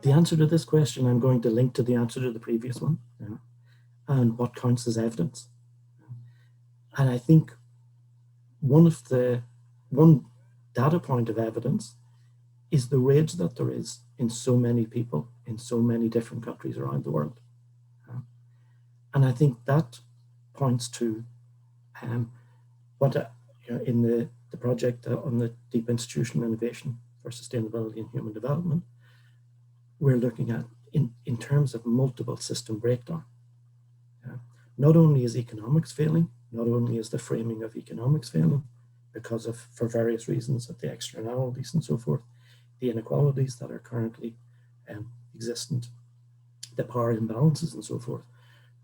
the answer to this question, I'm going to link to the answer to the previous one, and what counts as evidence. And I think one data point of evidence is the rage that there is in so many people in so many different countries around the world. And I think that points to what in the project on the deep institutional innovation for sustainability and human development, we're looking at in terms of multiple system breakdown. Not only is economics failing, not only is the framing of economics failing because of, for various reasons, of the externalities and so forth, the inequalities that are currently existent, the power imbalances and so forth,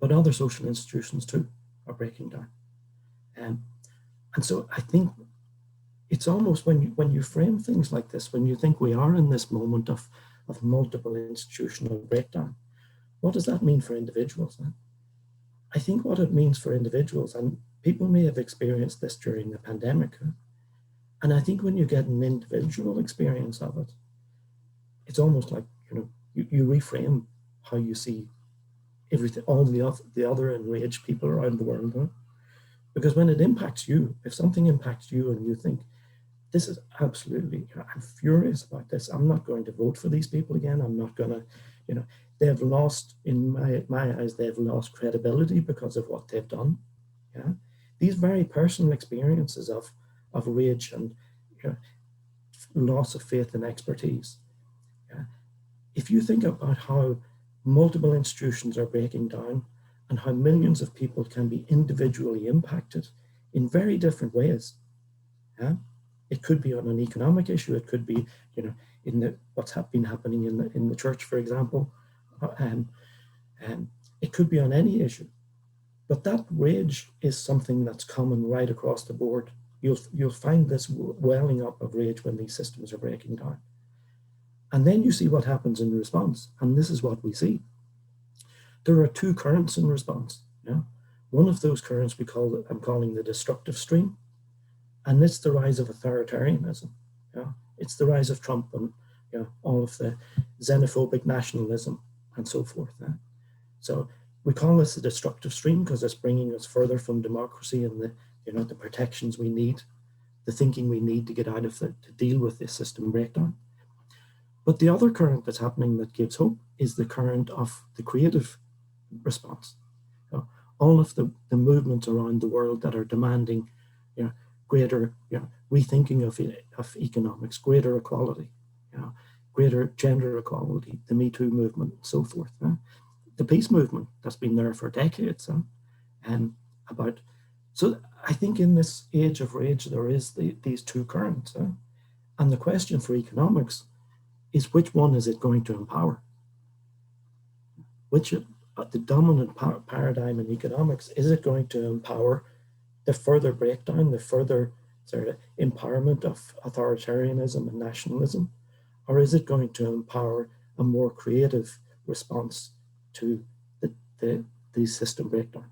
but other social institutions too are breaking down. And so I think it's almost when you frame things like this, when you think we are in this moment of multiple institutional breakdown, what does that mean for individuals? I think what it means for individuals, and people may have experienced this during the pandemic, and I think when you get an individual experience of it, it's almost like, you reframe how you see everything, all the other enraged people around the world. Because when it impacts you, if something impacts you and you think, this is absolutely, I'm furious about this, I'm not going to vote for these people again, I'm not going to, they've lost, in my eyes, they've lost credibility because of what they've done. Yeah, these very personal experiences of rage and loss of faith and expertise. Yeah. If you think about how multiple institutions are breaking down and how millions of people can be individually impacted in very different ways. Yeah? It could be on an economic issue, it could be, in what's been happening in the church, for example, it could be on any issue. But that rage is something that's common right across the board. You'll find this welling up of rage when these systems are breaking down. And then you see what happens in response. And this is what we see. There are two currents in response. Yeah? One of those currents I'm calling the destructive stream. And it's the rise of authoritarianism. Yeah? It's the rise of Trump and all of the xenophobic nationalism and so forth. Yeah? So we call this the destructive stream because it's bringing us further from democracy and the protections we need, the thinking we need to get out of to deal with this system breakdown. But the other current that's happening that gives hope is the current of the creative response. All of the movements around the world that are demanding greater rethinking of economics, greater equality, greater gender equality, the Me Too movement, and so forth. The peace movement that's been there for decades. So I think in this age of rage, there is these two currents. And the question for economics is, which one is it going to empower? The dominant paradigm in economics, is it going to empower the further breakdown, the further empowerment of authoritarianism and nationalism? Or is it going to empower a more creative response to the system breakdown?